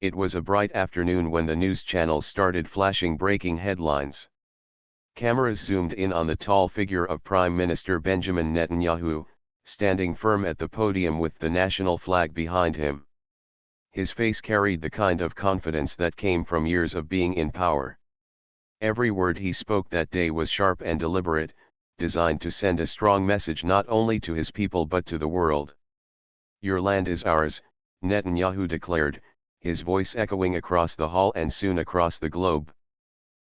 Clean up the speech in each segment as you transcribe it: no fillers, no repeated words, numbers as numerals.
It was a bright afternoon when the news channels started flashing breaking headlines. Cameras zoomed in on the tall figure of Prime Minister Benjamin Netanyahu, standing firm at the podium with the national flag behind him. His face carried the kind of confidence that came from years of being in power. Every word he spoke that day was sharp and deliberate, designed to send a strong message not only to his people but to the world. "Your land is ours," Netanyahu declared, his voice echoing across the hall and soon across the globe.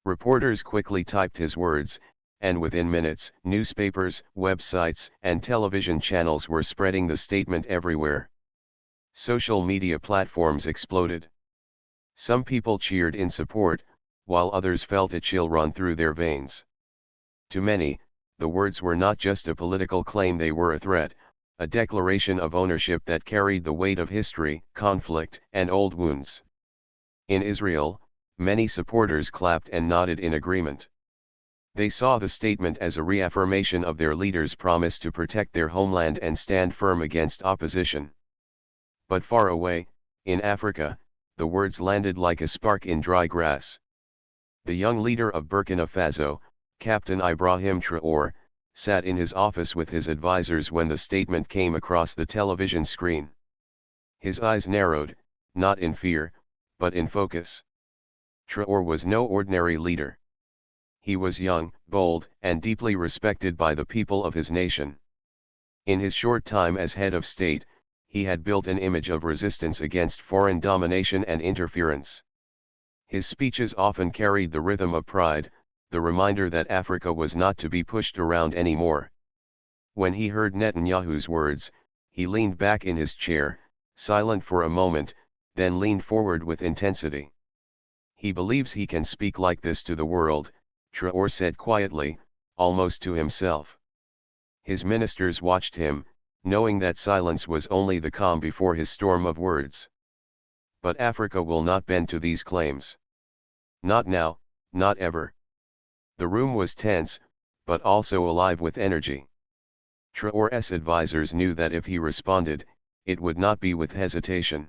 Reporters quickly typed his words, and within minutes, newspapers, websites, and television channels were spreading the statement everywhere. Social media platforms exploded. Some people cheered in support, while others felt a chill run through their veins. To many, the words were not just a political claim, they were a threat, a declaration of ownership that carried the weight of history, conflict, and old wounds. In Israel, many supporters clapped and nodded in agreement. They saw the statement as a reaffirmation of their leader's promise to protect their homeland and stand firm against opposition. But far away, in Africa, the words landed like a spark in dry grass. The young leader of Burkina Faso, Captain Ibrahim Traoré, sat in his office with his advisors when the statement came across the television screen. His eyes narrowed, not in fear, but in focus. Traoré was no ordinary leader. He was young, bold, and deeply respected by the people of his nation. In his short time as head of state, he had built an image of resistance against foreign domination and interference. His speeches often carried the rhythm of pride, the reminder that Africa was not to be pushed around anymore. When he heard Netanyahu's words, he leaned back in his chair, silent for a moment, then leaned forward with intensity. "He believes he can speak like this to the world," Traoré said quietly, almost to himself. His ministers watched him, knowing that silence was only the calm before his storm of words. But Africa will not bend to these claims. Not now, not ever. The room was tense, but also alive with energy. Traoré's advisors knew that if he responded, it would not be with hesitation.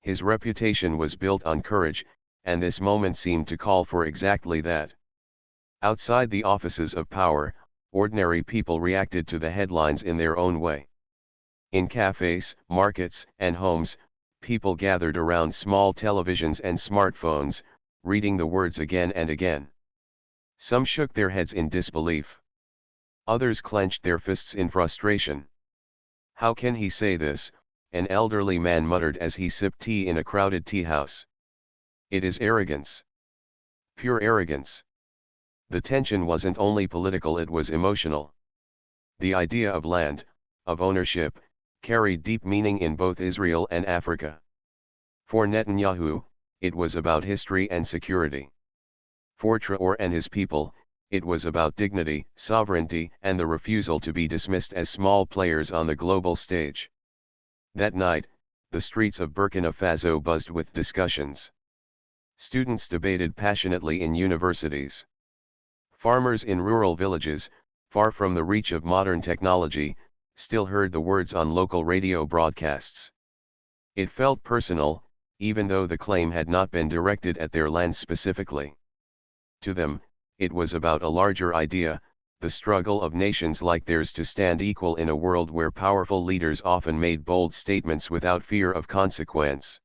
His reputation was built on courage, and this moment seemed to call for exactly that. Outside the offices of power, ordinary people reacted to the headlines in their own way. In cafes, markets, and homes, people gathered around small televisions and smartphones, reading the words again and again. Some shook their heads in disbelief. Others clenched their fists in frustration. "How can he say this?" an elderly man muttered as he sipped tea in a crowded tea house. "It is arrogance. Pure arrogance." The tension wasn't only political, it was emotional. The idea of land, of ownership, carried deep meaning in both Israel and Africa. For Netanyahu, it was about history and security. For Traoré and his people, it was about dignity, sovereignty, and the refusal to be dismissed as small players on the global stage. That night, the streets of Burkina Faso buzzed with discussions. Students debated passionately in universities. Farmers in rural villages, far from the reach of modern technology, still heard the words on local radio broadcasts. It felt personal, even though the claim had not been directed at their land specifically. To them, it was about a larger idea, the struggle of nations like theirs to stand equal in a world where powerful leaders often made bold statements without fear of consequence.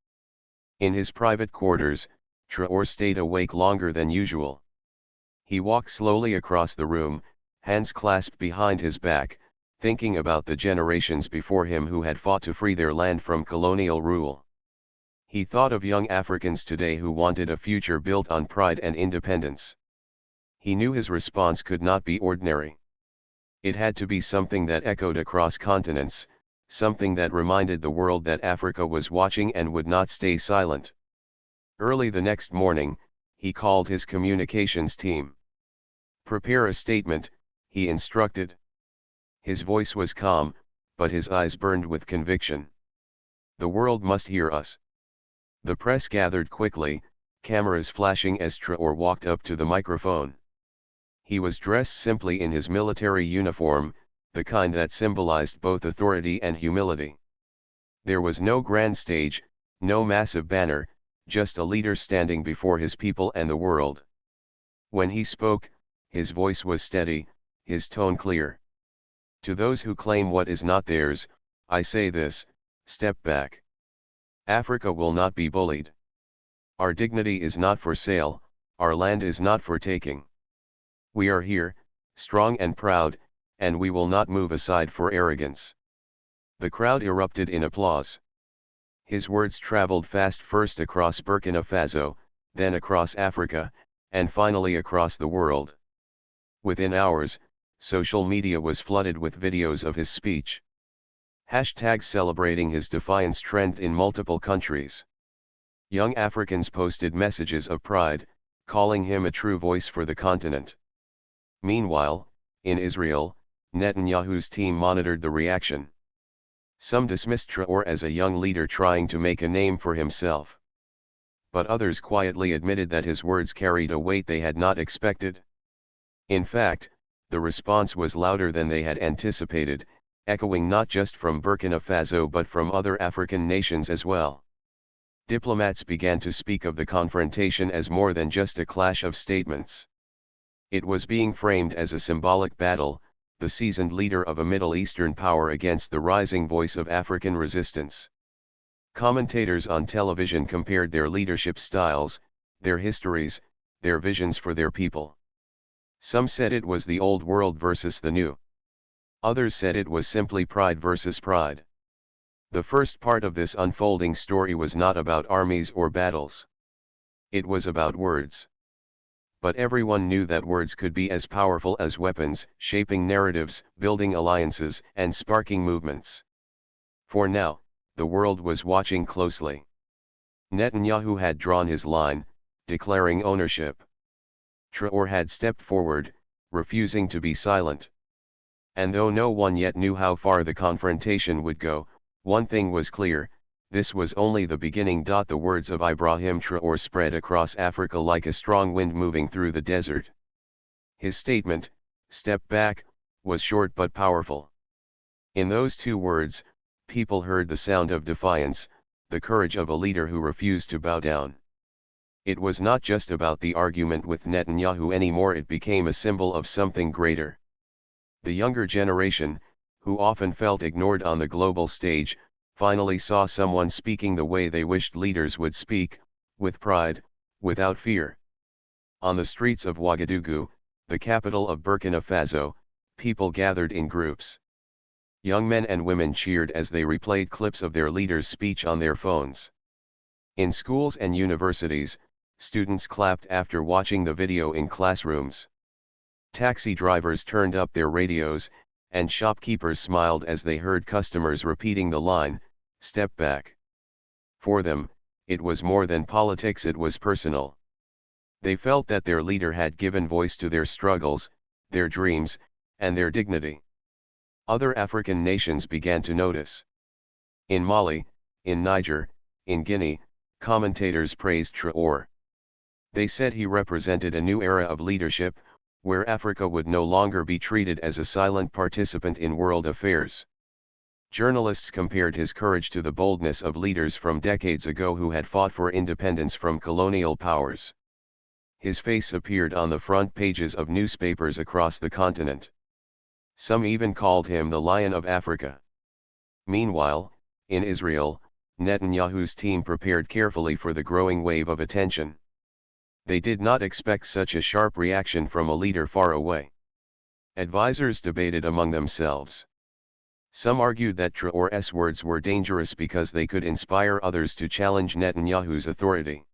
In his private quarters, Traoré stayed awake longer than usual. He walked slowly across the room, hands clasped behind his back, thinking about the generations before him who had fought to free their land from colonial rule. He thought of young Africans today who wanted a future built on pride and independence. He knew his response could not be ordinary. It had to be something that echoed across continents, something that reminded the world that Africa was watching and would not stay silent. Early the next morning, he called his communications team. "Prepare a statement," he instructed. His voice was calm, but his eyes burned with conviction. "The world must hear us." The press gathered quickly, cameras flashing as Traoré walked up to the microphone. He was dressed simply in his military uniform, the kind that symbolized both authority and humility. There was no grand stage, no massive banner, just a leader standing before his people and the world. When he spoke, his voice was steady, his tone clear. To those who claim what is not theirs, I say this: step back. Africa will not be bullied. Our dignity is not for sale, our land is not for taking. We are here, strong and proud, and we will not move aside for arrogance. The crowd erupted in applause. His words traveled fast, first across Burkina Faso, then across Africa, and finally across the world. Within hours, social media was flooded with videos of his speech. Hashtags celebrating his defiance trend in multiple countries. Young Africans posted messages of pride, calling him a true voice for the continent. Meanwhile, in Israel, Netanyahu's team monitored the reaction. Some dismissed Traoré as a young leader trying to make a name for himself. But others quietly admitted that his words carried a weight they had not expected. In fact, the response was louder than they had anticipated, echoing not just from Burkina Faso but from other African nations as well. Diplomats began to speak of the confrontation as more than just a clash of statements. It was being framed as a symbolic battle, the seasoned leader of a Middle Eastern power against the rising voice of African resistance. Commentators on television compared their leadership styles, their histories, their visions for their people. Some said it was the old world versus the new. Others said it was simply pride versus pride. The first part of this unfolding story was not about armies or battles. It was about words. But everyone knew that words could be as powerful as weapons, shaping narratives, building alliances, and sparking movements. For now, the world was watching closely. Netanyahu had drawn his line, declaring ownership. Traoré had stepped forward, refusing to be silent. And though no one yet knew how far the confrontation would go, one thing was clear: this was only the beginning. The words of Ibrahim Traoré spread across Africa like a strong wind moving through the desert. His statement, "Step back," was short but powerful. In those two words, people heard the sound of defiance, the courage of a leader who refused to bow down. It was not just about the argument with Netanyahu anymore, it became a symbol of something greater. The younger generation, who often felt ignored on the global stage, finally saw someone speaking the way they wished leaders would speak, with pride, without fear. On the streets of Ouagadougou, the capital of Burkina Faso, people gathered in groups. Young men and women cheered as they replayed clips of their leader's speech on their phones. In schools and universities, students clapped after watching the video in classrooms. Taxi drivers turned up their radios, and shopkeepers smiled as they heard customers repeating the line, "Step back." For them, it was more than politics, it was personal. They felt that their leader had given voice to their struggles, their dreams, and their dignity. Other African nations began to notice. In Mali, in Niger, in Guinea, commentators praised Traoré. They said he represented a new era of leadership, where Africa would no longer be treated as a silent participant in world affairs. Journalists compared his courage to the boldness of leaders from decades ago who had fought for independence from colonial powers. His face appeared on the front pages of newspapers across the continent. Some even called him the Lion of Africa. Meanwhile, in Israel, Netanyahu's team prepared carefully for the growing wave of attention. They did not expect such a sharp reaction from a leader far away. Advisors debated among themselves. Some argued that Traoré's words were dangerous because they could inspire others to challenge Netanyahu's authority.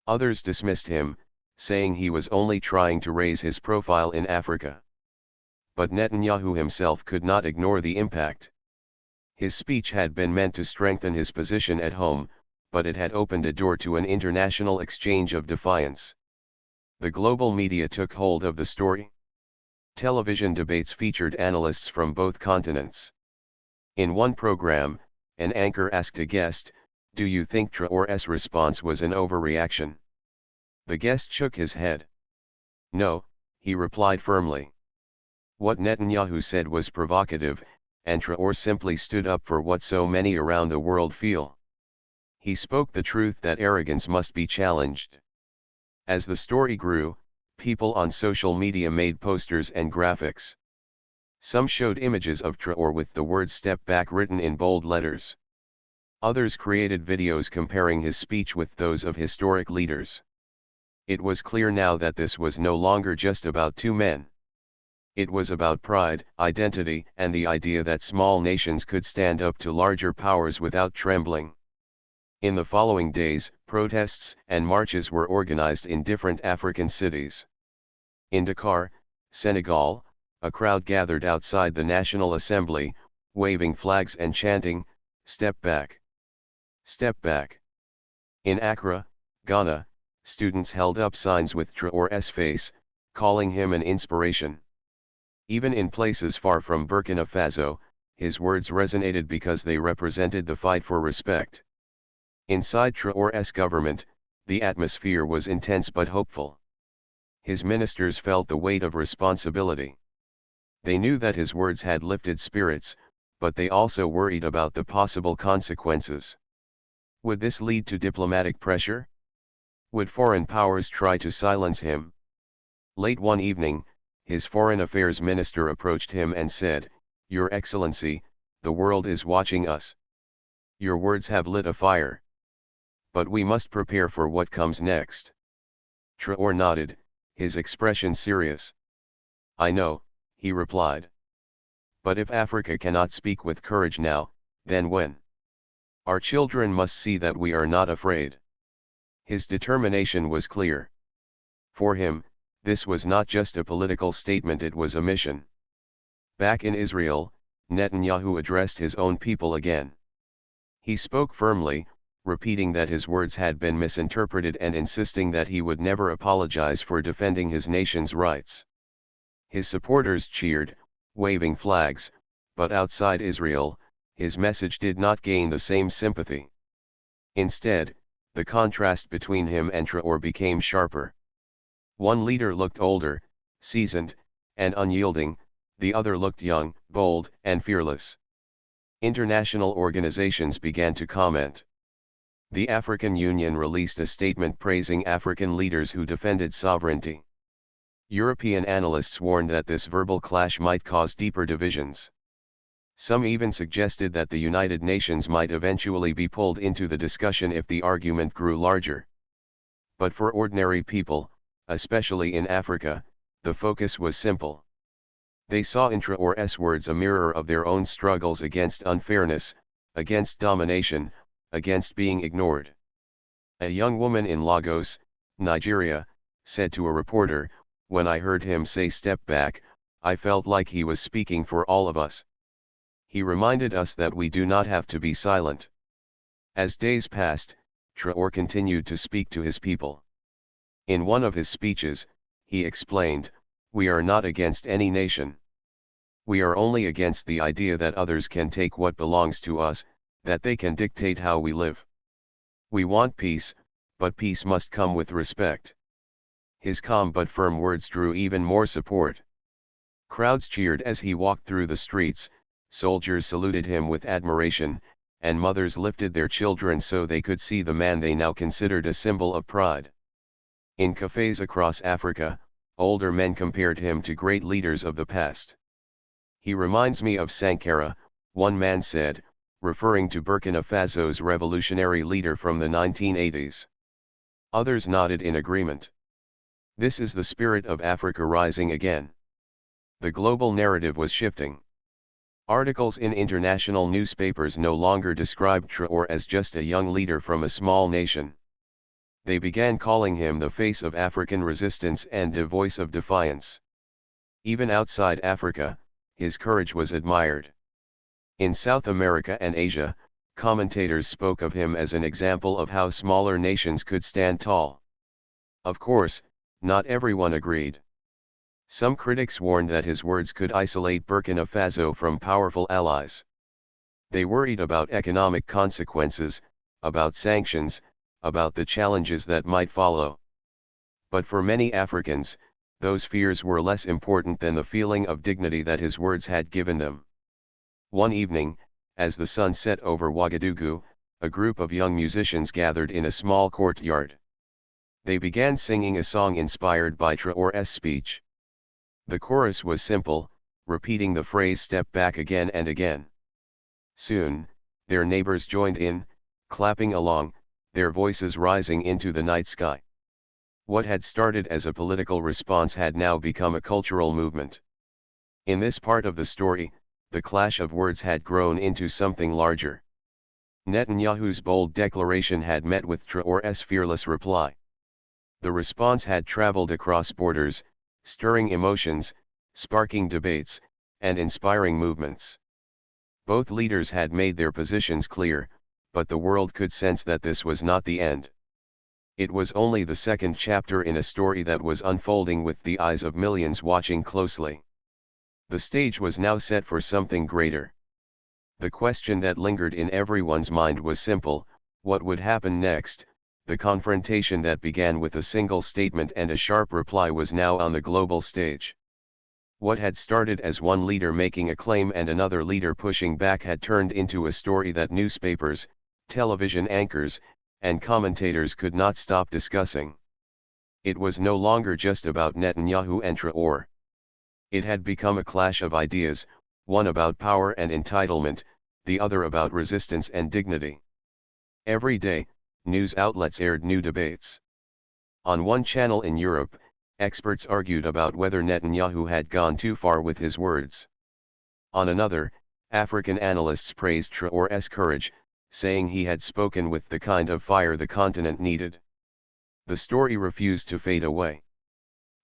Others dismissed him, saying he was only trying to raise his profile in Africa. But Netanyahu himself could not ignore the impact. His speech had been meant to strengthen his position at home, but it had opened a door to an international exchange of defiance. The global media took hold of the story. Television debates featured analysts from both continents. In one program, an anchor asked a guest, "Do you think Traoré's response was an overreaction?" The guest shook his head. "No," he replied firmly. What Netanyahu said was provocative, and Traoré simply stood up for what so many around the world feel. He spoke the truth that arrogance must be challenged. As the story grew, people on social media made posters and graphics. Some showed images of Traoré with the word "step back" written in bold letters. Others created videos comparing his speech with those of historic leaders. It was clear now that this was no longer just about two men. It was about pride, identity, and the idea that small nations could stand up to larger powers without trembling. In the following days, protests and marches were organized in different African cities. In Dakar, Senegal, a crowd gathered outside the National Assembly, waving flags and chanting, "Step back! Step back!" In Accra, Ghana, students held up signs with Traoré's face, calling him an inspiration. Even in places far from Burkina Faso, his words resonated because they represented the fight for respect. Inside Traoré's government, the atmosphere was intense but hopeful. His ministers felt the weight of responsibility. They knew that his words had lifted spirits, but they also worried about the possible consequences. Would this lead to diplomatic pressure? Would foreign powers try to silence him? Late one evening, his foreign affairs minister approached him and said, "Your Excellency, the world is watching us. Your words have lit a fire. But we must prepare for what comes next." Traoré nodded, his expression serious. "I know," he replied. "But if Africa cannot speak with courage now, then when? Our children must see that we are not afraid." His determination was clear. For him, this was not just a political statement, it was a mission. Back in Israel, Netanyahu addressed his own people again. He spoke firmly, repeating that his words had been misinterpreted and insisting that he would never apologize for defending his nation's rights. His supporters cheered, waving flags, but outside Israel, his message did not gain the same sympathy. Instead, the contrast between him and Traoré became sharper. One leader looked older, seasoned, and unyielding, the other looked young, bold, and fearless. International organizations began to comment. The African Union released a statement praising African leaders who defended sovereignty. European analysts warned that this verbal clash might cause deeper divisions. Some even suggested that the United Nations might eventually be pulled into the discussion if the argument grew larger. But for ordinary people, especially in Africa, the focus was simple. They saw in Traoré's words a mirror of their own struggles against unfairness, against domination, against being ignored. A young woman in Lagos, Nigeria, said to a reporter, "When I heard him say 'step back,' I felt like he was speaking for all of us. He reminded us that we do not have to be silent." As days passed, Traoré continued to speak to his people. In one of his speeches, he explained, "We are not against any nation. We are only against the idea that others can take what belongs to us, that they can dictate how we live. We want peace, but peace must come with respect." His calm but firm words drew even more support. Crowds cheered as he walked through the streets, soldiers saluted him with admiration, and mothers lifted their children so they could see the man they now considered a symbol of pride. In cafes across Africa, older men compared him to great leaders of the past. "He reminds me of Sankara," one man said, referring to Burkina Faso's revolutionary leader from the 1980s. Others nodded in agreement. This is the spirit of Africa rising again. The global narrative was shifting. Articles in international newspapers no longer described Traoré as just a young leader from a small nation. They began calling him the face of African resistance and the voice of defiance. Even outside Africa, his courage was admired. In South America and Asia, commentators spoke of him as an example of how smaller nations could stand tall. Of course, not everyone agreed. Some critics warned that his words could isolate Burkina Faso from powerful allies. They worried about economic consequences, about sanctions, about the challenges that might follow. But for many Africans, those fears were less important than the feeling of dignity that his words had given them. One evening, as the sun set over Ouagadougou, a group of young musicians gathered in a small courtyard. They began singing a song inspired by Traoré's speech. The chorus was simple, repeating the phrase "step back" again and again. Soon, their neighbors joined in, clapping along, their voices rising into the night sky. What had started as a political response had now become a cultural movement. In this part of the story, the clash of words had grown into something larger. Netanyahu's bold declaration had met with Traoré's fearless reply. The response had traveled across borders, stirring emotions, sparking debates, and inspiring movements. Both leaders had made their positions clear, but the world could sense that this was not the end. It was only the second chapter in a story that was unfolding with the eyes of millions watching closely. The stage was now set for something greater. The question that lingered in everyone's mind was simple: what would happen next? The confrontation that began with a single statement and a sharp reply was now on the global stage. What had started as one leader making a claim and another leader pushing back had turned into a story that newspapers, television anchors, and commentators could not stop discussing. It was no longer just about Netanyahu and Traoré. It had become a clash of ideas, one about power and entitlement, the other about resistance and dignity. Every day, news outlets aired new debates. On one channel in Europe, experts argued about whether Netanyahu had gone too far with his words. On another, African analysts praised Traoré's courage, saying he had spoken with the kind of fire the continent needed. The story refused to fade away.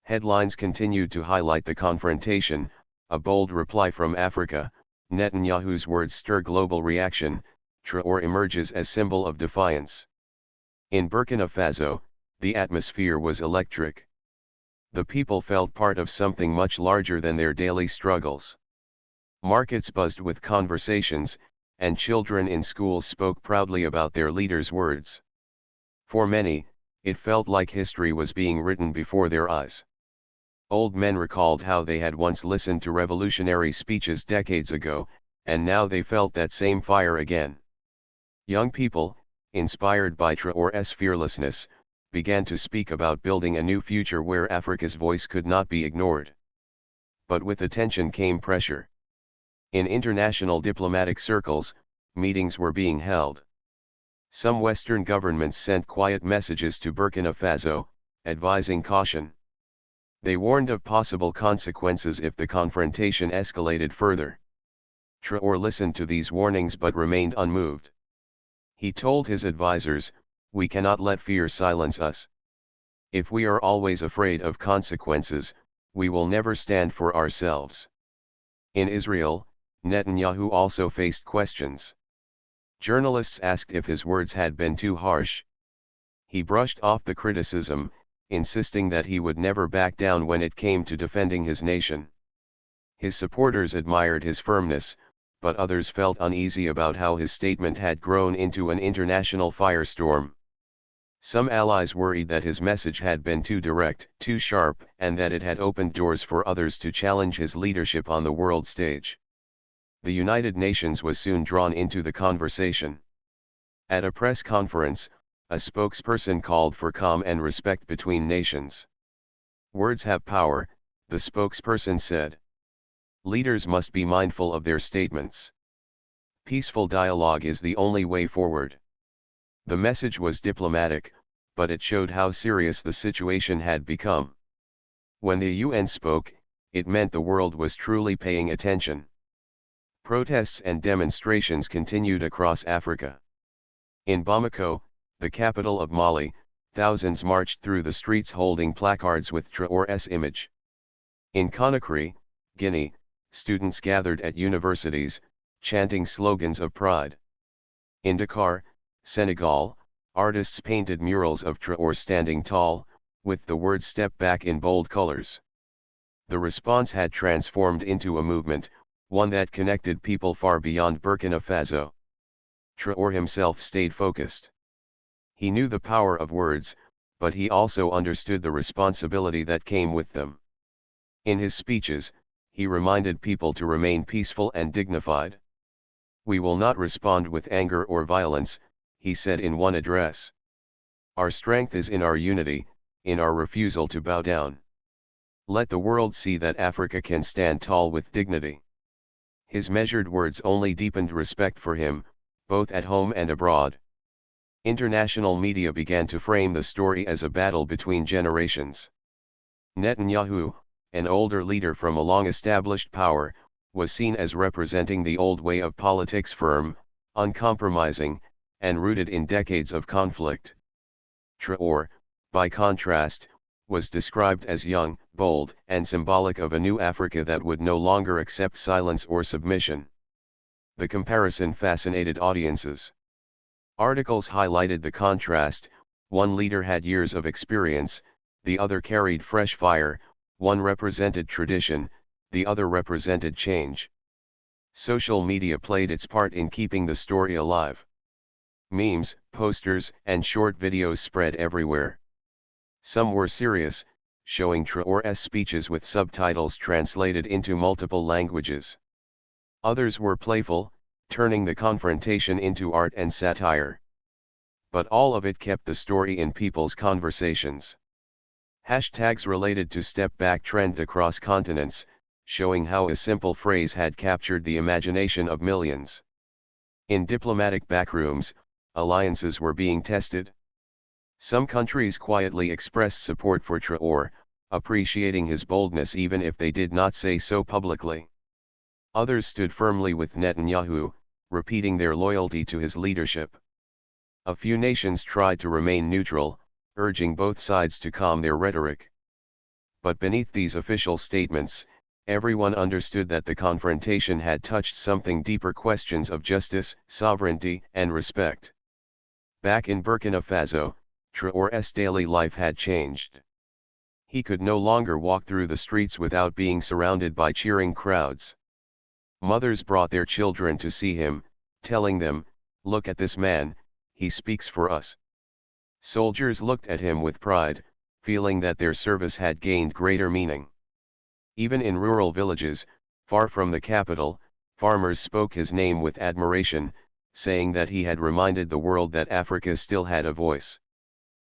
Headlines continued to highlight the confrontation: a bold reply from Africa, Netanyahu's words stir global reaction, Traoré emerges as symbol of defiance. In Burkina Faso, the atmosphere was electric. The people felt part of something much larger than their daily struggles. Markets buzzed with conversations, and children in schools spoke proudly about their leader's words. For many, it felt like history was being written before their eyes. Old men recalled how they had once listened to revolutionary speeches decades ago, and now they felt that same fire again. Young people, inspired by Traoré's fearlessness, began to speak about building a new future where Africa's voice could not be ignored. But with attention came pressure. In international diplomatic circles, meetings were being held. Some Western governments sent quiet messages to Burkina Faso, advising caution. They warned of possible consequences if the confrontation escalated further. Traoré listened to these warnings but remained unmoved. He told his advisors, "We cannot let fear silence us. If we are always afraid of consequences, we will never stand for ourselves." In Israel, Netanyahu also faced questions. Journalists asked if his words had been too harsh. He brushed off the criticism, insisting that he would never back down when it came to defending his nation. His supporters admired his firmness, but others felt uneasy about how his statement had grown into an international firestorm. Some allies worried that his message had been too direct, too sharp, and that it had opened doors for others to challenge his leadership on the world stage. The United Nations was soon drawn into the conversation. At a press conference, a spokesperson called for calm and respect between nations. "Words have power," the spokesperson said. "Leaders must be mindful of their statements. Peaceful dialogue is the only way forward." The message was diplomatic, but it showed how serious the situation had become. When the UN spoke, it meant the world was truly paying attention. Protests and demonstrations continued across Africa. In Bamako, the capital of Mali, thousands marched through the streets holding placards with Traoré's image. In Conakry, Guinea, students gathered at universities, chanting slogans of pride. In Dakar, Senegal, artists painted murals of Traoré standing tall, with the word "step back" in bold colors. The response had transformed into a movement, one that connected people far beyond Burkina Faso. Traoré himself stayed focused. He knew the power of words, but he also understood the responsibility that came with them. In his speeches, he reminded people to remain peaceful and dignified. "We will not respond with anger or violence," he said in one address. Our strength is in our unity, in our refusal to bow down. Let the world see that Africa can stand tall with dignity. His measured words only deepened respect for him, both at home and abroad. International media began to frame the story as a battle between generations. Netanyahu, an older leader from a long-established power, was seen as representing the old way of politics, firm, uncompromising, and rooted in decades of conflict. Traoré, by contrast, was described as young, bold, and symbolic of a new Africa that would no longer accept silence or submission. The comparison fascinated audiences. Articles highlighted the contrast: one leader had years of experience, the other carried fresh fire, one represented tradition, the other represented change. Social media played its part in keeping the story alive. Memes, posters, and short videos spread everywhere. Some were serious, showing Traoré's speeches with subtitles translated into multiple languages. Others were playful, turning the confrontation into art and satire. But all of it kept the story in people's conversations. Hashtags related to Step Back trended across continents, showing how a simple phrase had captured the imagination of millions. In diplomatic backrooms, alliances were being tested. Some countries quietly expressed support for Traoré, appreciating his boldness even if they did not say so publicly. Others stood firmly with Netanyahu, repeating their loyalty to his leadership. A few nations tried to remain neutral, urging both sides to calm their rhetoric. But beneath these official statements, everyone understood that the confrontation had touched something deeper: questions of justice, sovereignty, and respect. Back in Burkina Faso, Traoré's daily life had changed. He could no longer walk through the streets without being surrounded by cheering crowds. Mothers brought their children to see him, telling them, "Look at this man, he speaks for us." Soldiers looked at him with pride, feeling that their service had gained greater meaning. Even in rural villages, far from the capital, farmers spoke his name with admiration, saying that he had reminded the world that Africa still had a voice.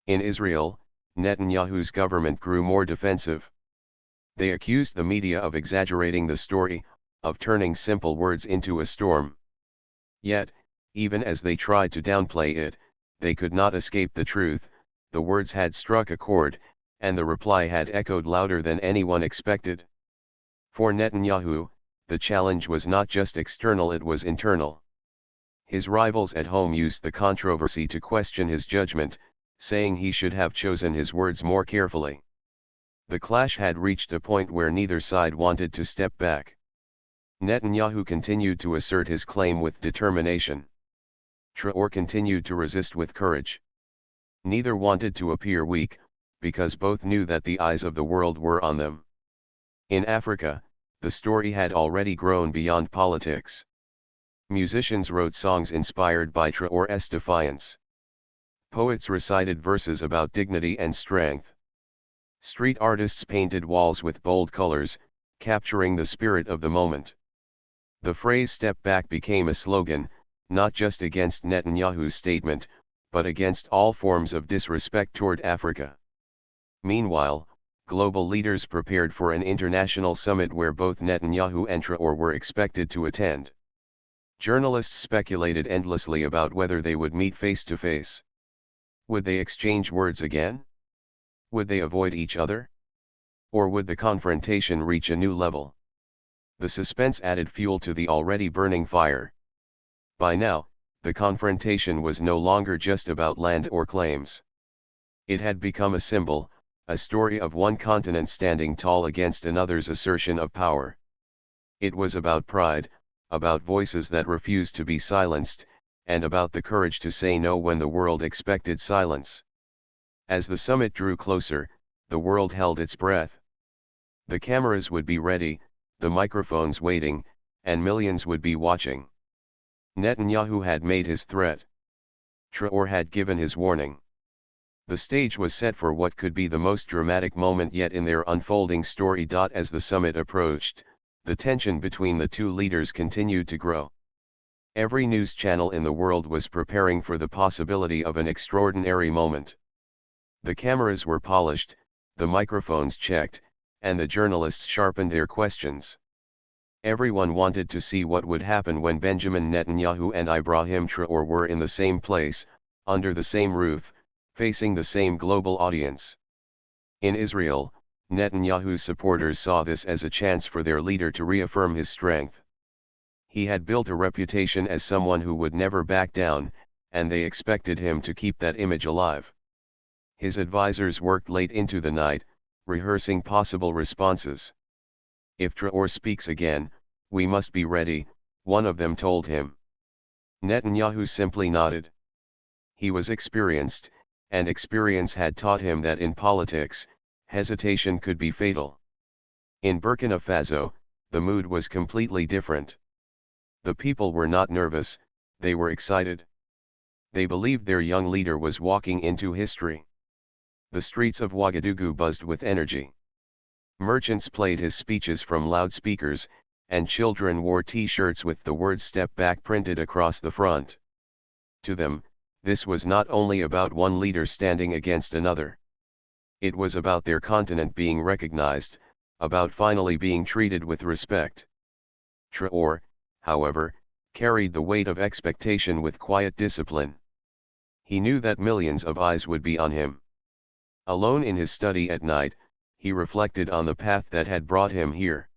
In Israel, Netanyahu's government grew more defensive. They accused the media of exaggerating the story, of turning simple words into a storm. Yet, even as they tried to downplay it, they could not escape the truth: the words had struck a chord, and the reply had echoed louder than anyone expected. For Netanyahu, the challenge was not just external, it was internal. His rivals at home used the controversy to question his judgment, saying he should have chosen his words more carefully. The clash had reached a point where neither side wanted to step back. Netanyahu continued to assert his claim with determination. Traoré continued to resist with courage. Neither wanted to appear weak, because both knew that the eyes of the world were on them. In Africa, the story had already grown beyond politics. Musicians wrote songs inspired by Traoré's defiance. Poets recited verses about dignity and strength. Street artists painted walls with bold colors, capturing the spirit of the moment. The phrase "step back" became a slogan, not just against Netanyahu's statement, but against all forms of disrespect toward Africa. Meanwhile, global leaders prepared for an international summit where both Netanyahu and Traoré were expected to attend. Journalists speculated endlessly about whether they would meet face to face. Would they exchange words again? Would they avoid each other? Or would the confrontation reach a new level? The suspense added fuel to the already burning fire. By now, the confrontation was no longer just about land or claims. It had become a symbol, a story of one continent standing tall against another's assertion of power. It was about pride, about voices that refused to be silenced, and about the courage to say no when the world expected silence. As the summit drew closer, the world held its breath. The cameras would be ready, the microphones waiting, and millions would be watching. Netanyahu had made his threat. Traoré had given his warning. The stage was set for what could be the most dramatic moment yet in their unfolding story. As the summit approached, the tension between the two leaders continued to grow. Every news channel in the world was preparing for the possibility of an extraordinary moment. The cameras were polished, the microphones checked, and the journalists sharpened their questions. Everyone wanted to see what would happen when Benjamin Netanyahu and Ibrahim Traoré were in the same place, under the same roof, facing the same global audience. In Israel, Netanyahu's supporters saw this as a chance for their leader to reaffirm his strength. He had built a reputation as someone who would never back down, and they expected him to keep that image alive. His advisors worked late into the night, rehearsing possible responses. "If Traoré speaks again, we must be ready," one of them told him. Netanyahu simply nodded. He was experienced, and experience had taught him that in politics, hesitation could be fatal. In Burkina Faso, the mood was completely different. The people were not nervous, they were excited. They believed their young leader was walking into history. The streets of Ouagadougou buzzed with energy. Merchants played his speeches from loudspeakers, and children wore T-shirts with the word "Step Back" printed across the front. To them, this was not only about one leader standing against another. It was about their continent being recognized, about finally being treated with respect. Traoré, however, carried the weight of expectation with quiet discipline. He knew that millions of eyes would be on him. Alone in his study at night, he reflected on the path that had brought him here.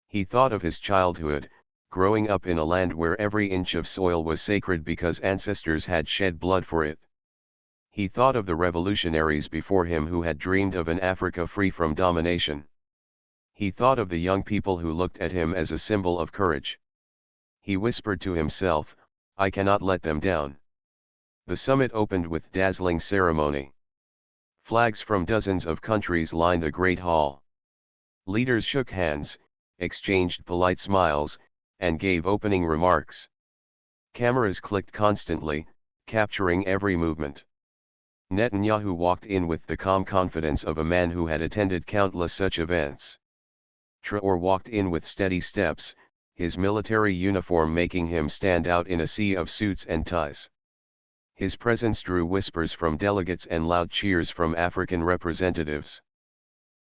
He thought of his childhood, growing up in a land where every inch of soil was sacred because ancestors had shed blood for it. He thought of the revolutionaries before him who had dreamed of an Africa free from domination. He thought of the young people who looked at him as a symbol of courage. He whispered to himself, "I cannot let them down." The summit opened with dazzling ceremony. Flags from dozens of countries lined the great hall. Leaders shook hands, exchanged polite smiles, and gave opening remarks. Cameras clicked constantly, capturing every movement. Netanyahu walked in with the calm confidence of a man who had attended countless such events. Traoré walked in with steady steps, his military uniform making him stand out in a sea of suits and ties. His presence drew whispers from delegates and loud cheers from African representatives.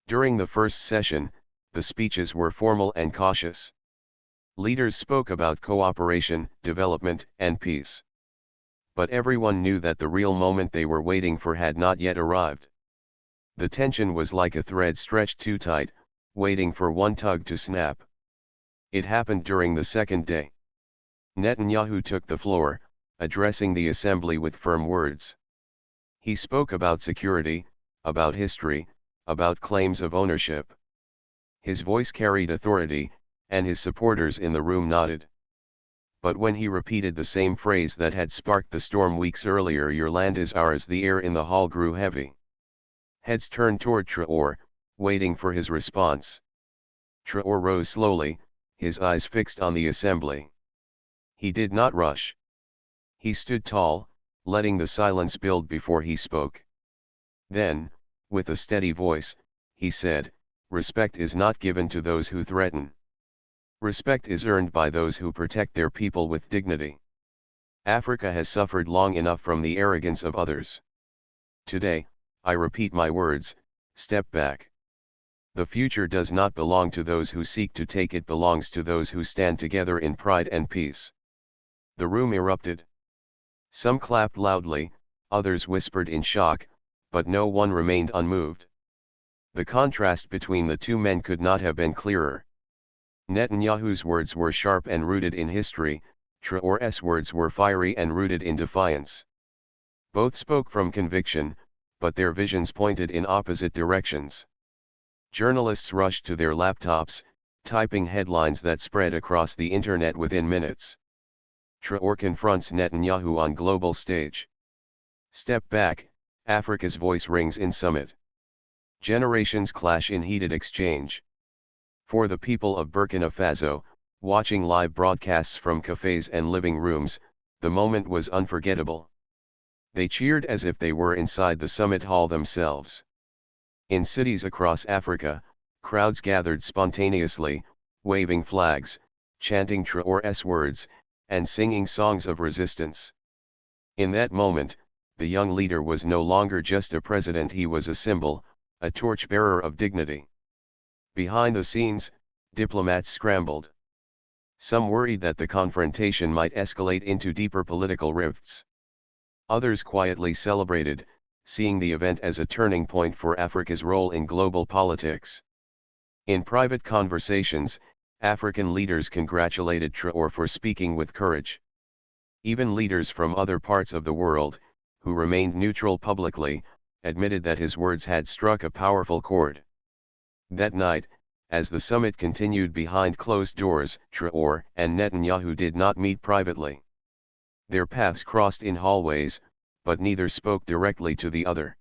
During the first session, the speeches were formal and cautious. Leaders spoke about cooperation, development, and peace. But everyone knew that the real moment they were waiting for had not yet arrived. The tension was like a thread stretched too tight, waiting for one tug to snap. It happened during the second day. Netanyahu took the floor, addressing the assembly with firm words. He spoke about security, about history, about claims of ownership. His voice carried authority, and his supporters in the room nodded. But when he repeated the same phrase that had sparked the storm weeks earlier, "Your land is ours," the air in the hall grew heavy. Heads turned toward Traoré, waiting for his response. Traoré rose slowly, his eyes fixed on the assembly. He did not rush. He stood tall, letting the silence build before he spoke. Then, with a steady voice, he said, "Respect is not given to those who threaten. Respect is earned by those who protect their people with dignity. Africa has suffered long enough from the arrogance of others. Today, I repeat my words, step back. The future does not belong to those who seek to take it, belongs to those who stand together in pride and peace." The room erupted. Some clapped loudly, others whispered in shock, but no one remained unmoved. The contrast between the two men could not have been clearer. Netanyahu's words were sharp and rooted in history, Traoré's words were fiery and rooted in defiance. Both spoke from conviction, but their visions pointed in opposite directions. Journalists rushed to their laptops, typing headlines that spread across the internet within minutes. Traoré confronts Netanyahu on global stage. Step back, Africa's voice rings in summit. Generations clash in heated exchange. For the people of Burkina Faso, watching live broadcasts from cafes and living rooms, the moment was unforgettable. They cheered as if they were inside the summit hall themselves. In cities across Africa, crowds gathered spontaneously, waving flags, chanting Traoré's words, and singing songs of resistance. In that moment, the young leader was no longer just a president, he was a symbol, a torchbearer of dignity. Behind the scenes, diplomats scrambled. Some worried that the confrontation might escalate into deeper political rifts. Others quietly celebrated, seeing the event as a turning point for Africa's role in global politics. In private conversations, African leaders congratulated Traoré for speaking with courage. Even leaders from other parts of the world, who remained neutral publicly, admitted that his words had struck a powerful chord. That night, as the summit continued behind closed doors, Traoré and Netanyahu did not meet privately. Their paths crossed in hallways, but neither spoke directly to the other.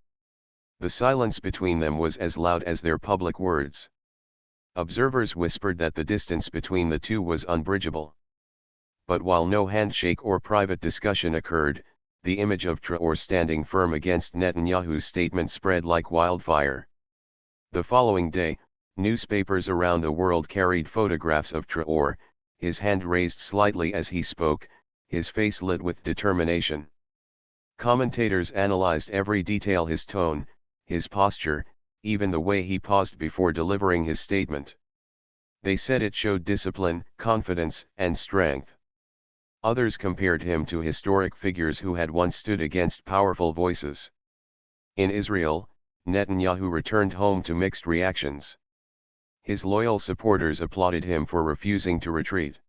The silence between them was as loud as their public words. Observers whispered that the distance between the two was unbridgeable. But while no handshake or private discussion occurred, the image of Traoré standing firm against Netanyahu's statement spread like wildfire. The following day, newspapers around the world carried photographs of Traoré, his hand raised slightly as he spoke, his face lit with determination. Commentators analyzed every detail: his tone, his posture, even the way he paused before delivering his statement. They said it showed discipline, confidence, and strength. Others compared him to historic figures who had once stood against powerful voices. In Israel, Netanyahu returned home to mixed reactions. His loyal supporters applauded him for refusing to retreat.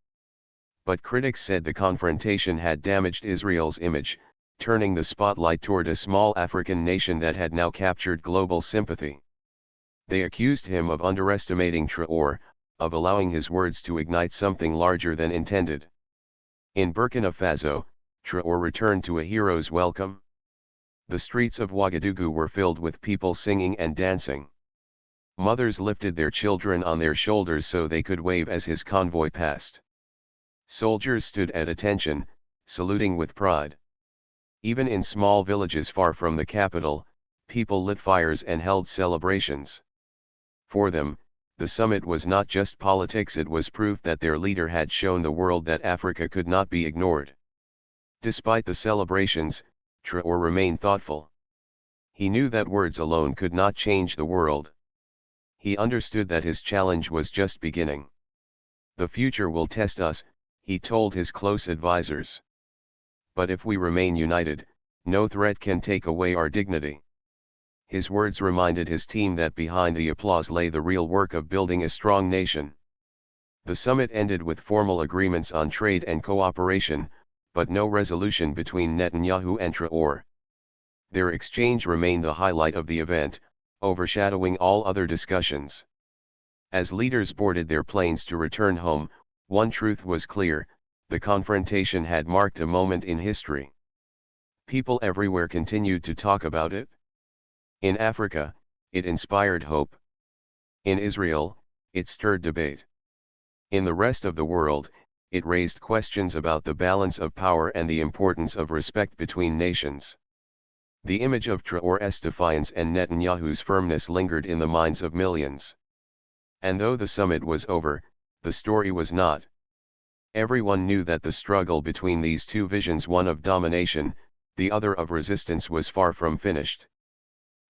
But critics said the confrontation had damaged Israel's image, turning the spotlight toward a small African nation that had now captured global sympathy. They accused him of underestimating Traoré, of allowing his words to ignite something larger than intended. In Burkina Faso, Traoré returned to a hero's welcome. The streets of Ouagadougou were filled with people singing and dancing. Mothers lifted their children on their shoulders so they could wave as his convoy passed. Soldiers stood at attention, saluting with pride. Even in small villages far from the capital, people lit fires and held celebrations. For them, the summit was not just politics, it was proof that their leader had shown the world that Africa could not be ignored. Despite the celebrations, Traoré remained thoughtful. He knew that words alone could not change the world. He understood that his challenge was just beginning. The future will test us, he told his close advisors. But if we remain united, no threat can take away our dignity. His words reminded his team that behind the applause lay the real work of building a strong nation. The summit ended with formal agreements on trade and cooperation, but no resolution between Netanyahu and Traoré. Their exchange remained the highlight of the event, overshadowing all other discussions. As leaders boarded their planes to return home, one truth was clear: the confrontation had marked a moment in history. People everywhere continued to talk about it. In Africa, it inspired hope. In Israel, it stirred debate. In the rest of the world, it raised questions about the balance of power and the importance of respect between nations. The image of Traoré's defiance and Netanyahu's firmness lingered in the minds of millions. And though the summit was over, the story was not. Everyone knew that the struggle between these two visions, one of domination, the other of resistance, was far from finished.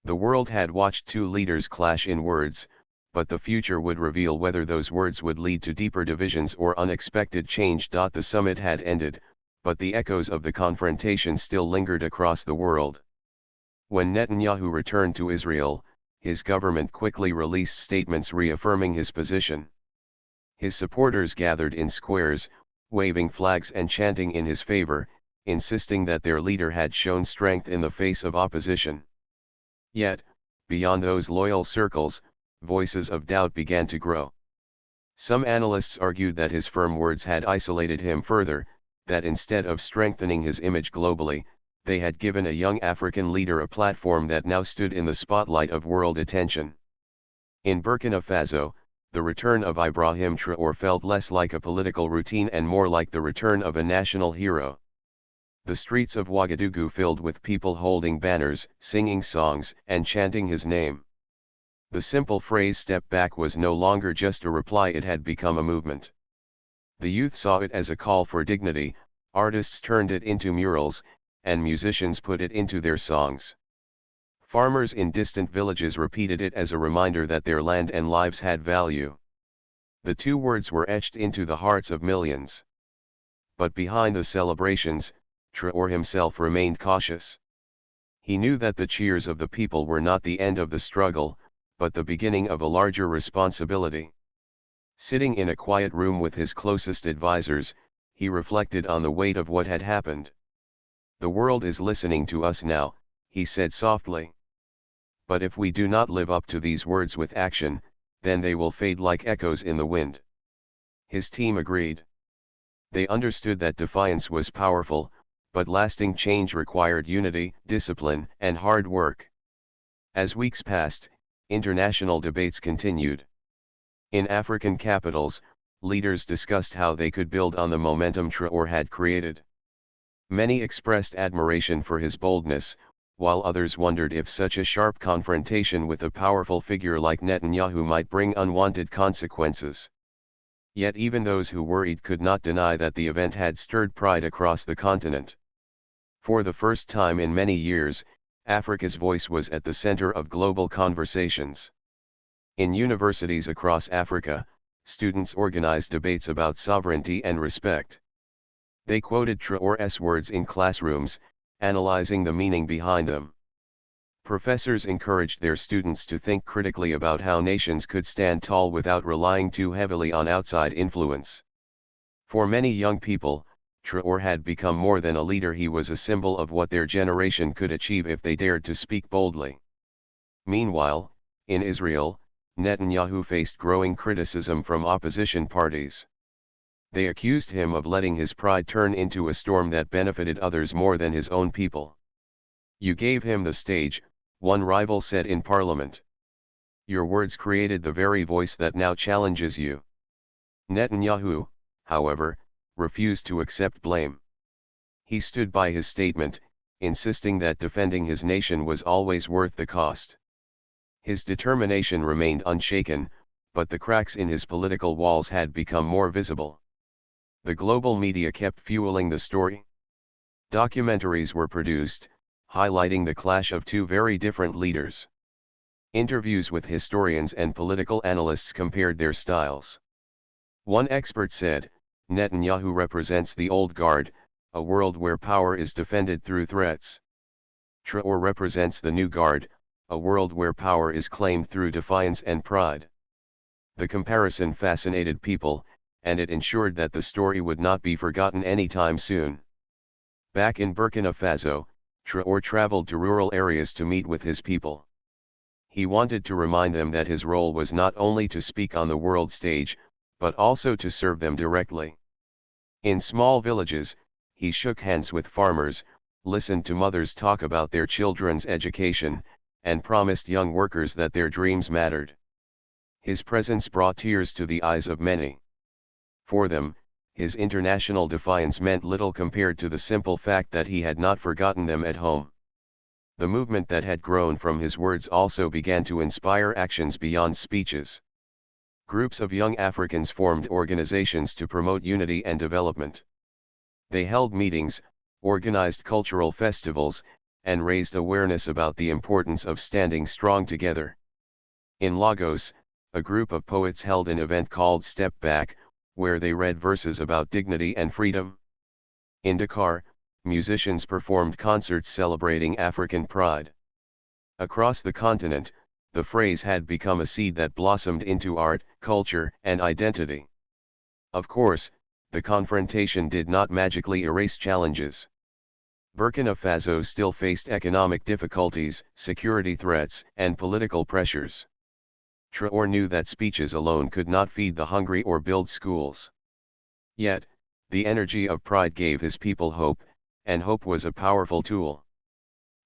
The world had watched two leaders clash in words, but the future would reveal whether those words would lead to deeper divisions or unexpected change. The summit had ended, but the echoes of the confrontation still lingered across the world. When Netanyahu returned to Israel, his government quickly released statements reaffirming his position. His supporters gathered in squares, waving flags and chanting in his favor, insisting that their leader had shown strength in the face of opposition. Yet, beyond those loyal circles, voices of doubt began to grow. Some analysts argued that his firm words had isolated him further, that instead of strengthening his image globally, they had given a young African leader a platform that now stood in the spotlight of world attention. In Burkina Faso, the return of Ibrahim Traoré felt less like a political routine and more like the return of a national hero. The streets of Ouagadougou filled with people holding banners, singing songs, and chanting his name. The simple phrase "step back" was no longer just a reply, it had become a movement. The youth saw it as a call for dignity, artists turned it into murals, and musicians put it into their songs. Farmers in distant villages repeated it as a reminder that their land and lives had value. The two words were etched into the hearts of millions. But behind the celebrations, Traoré himself remained cautious. He knew that the cheers of the people were not the end of the struggle, but the beginning of a larger responsibility. Sitting in a quiet room with his closest advisors, he reflected on the weight of what had happened. "The world is listening to us now," he said softly. "But if we do not live up to these words with action, then they will fade like echoes in the wind." His team agreed. They understood that defiance was powerful, but lasting change required unity, discipline, and hard work. As weeks passed, international debates continued. In African capitals, leaders discussed how they could build on the momentum Traoré had created. Many expressed admiration for his boldness, while others wondered if such a sharp confrontation with a powerful figure like Netanyahu might bring unwanted consequences. Yet even those who worried could not deny that the event had stirred pride across the continent. For the first time in many years, Africa's voice was at the center of global conversations. In universities across Africa, students organized debates about sovereignty and respect. They quoted Traoré's words in classrooms, analyzing the meaning behind them. Professors encouraged their students to think critically about how nations could stand tall without relying too heavily on outside influence. For many young people, Traoré had become more than a leader. He was a symbol of what their generation could achieve if they dared to speak boldly. Meanwhile, in Israel, Netanyahu faced growing criticism from opposition parties. They accused him of letting his pride turn into a storm that benefited others more than his own people. "You gave him the stage," one rival said in parliament. "Your words created the very voice that now challenges you." Netanyahu, however, refused to accept blame. He stood by his statement, insisting that defending his nation was always worth the cost. His determination remained unshaken, but the cracks in his political walls had become more visible. The global media kept fueling the story. Documentaries were produced, highlighting the clash of two very different leaders. Interviews with historians and political analysts compared their styles. One expert said, "Netanyahu represents the old guard, a world where power is defended through threats. Traoré represents the new guard, a world where power is claimed through defiance and pride." The comparison fascinated people, and it ensured that the story would not be forgotten anytime soon. Back in Burkina Faso, Traoré traveled to rural areas to meet with his people. He wanted to remind them that his role was not only to speak on the world stage, but also to serve them directly. In small villages, he shook hands with farmers, listened to mothers talk about their children's education, and promised young workers that their dreams mattered. His presence brought tears to the eyes of many. For them, his international defiance meant little compared to the simple fact that he had not forgotten them at home. The movement that had grown from his words also began to inspire actions beyond speeches. Groups of young Africans formed organizations to promote unity and development. They held meetings, organized cultural festivals, and raised awareness about the importance of standing strong together. In Lagos, a group of poets held an event called Step Back, where they read verses about dignity and freedom. In Dakar, musicians performed concerts celebrating African pride. Across the continent, the phrase had become a seed that blossomed into art, culture, and identity. Of course, the confrontation did not magically erase challenges. Burkina Faso still faced economic difficulties, security threats, and political pressures. Traoré knew that speeches alone could not feed the hungry or build schools. Yet, the energy of pride gave his people hope, and hope was a powerful tool.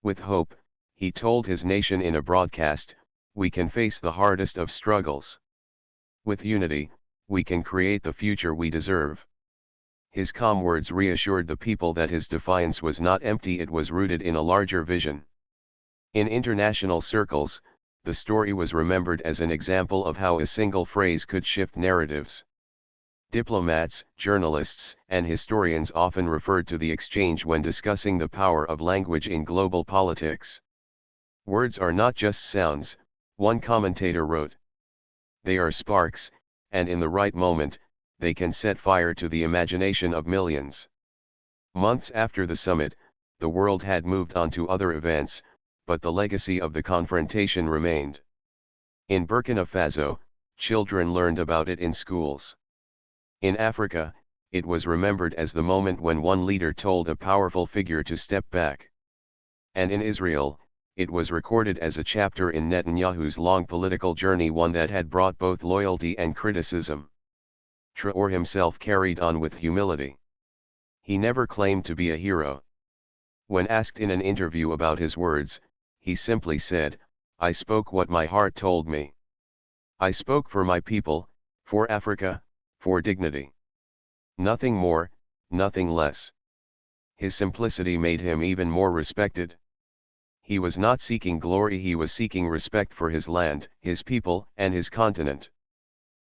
With hope, he told his nation in a broadcast, "We can face the hardest of struggles. With unity, we can create the future we deserve." His calm words reassured the people that his defiance was not empty, it was rooted in a larger vision. In international circles, the story was remembered as an example of how a single phrase could shift narratives. Diplomats, journalists, and historians often referred to the exchange when discussing the power of language in global politics. Words are not just sounds, one commentator wrote. They are sparks, and in the right moment, they can set fire to the imagination of millions. Months after the summit, the world had moved on to other events, but the legacy of the confrontation remained. In Burkina Faso, children learned about it in schools. In Africa, it was remembered as the moment when one leader told a powerful figure to step back. And in Israel, it was recorded as a chapter in Netanyahu's long political journey, one that had brought both loyalty and criticism. Traoré himself carried on with humility. He never claimed to be a hero. When asked in an interview about his words, he simply said, "I spoke what my heart told me. I spoke for my people, for Africa, for dignity. Nothing more, nothing less." His simplicity made him even more respected. He was not seeking glory, he was seeking respect for his land, his people, and his continent.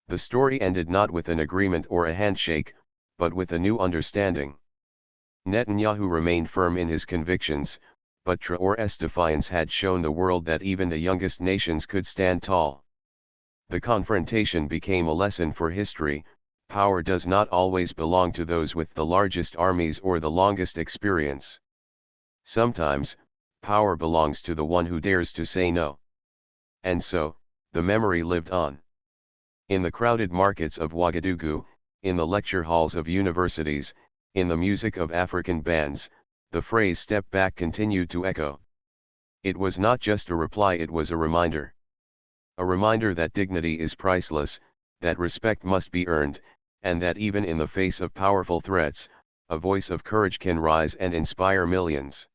The story ended not with an agreement or a handshake, but with a new understanding. Netanyahu remained firm in his convictions, but Traoré's defiance had shown the world that even the youngest nations could stand tall. The confrontation became a lesson for history. Power does not always belong to those with the largest armies or the longest experience. Sometimes, power belongs to the one who dares to say no. And so, the memory lived on. In the crowded markets of Ouagadougou, in the lecture halls of universities, in the music of African bands, the phrase "step back" continued to echo. It was not just a reply, it was a reminder. A reminder that dignity is priceless, that respect must be earned, and that even in the face of powerful threats, a voice of courage can rise and inspire millions.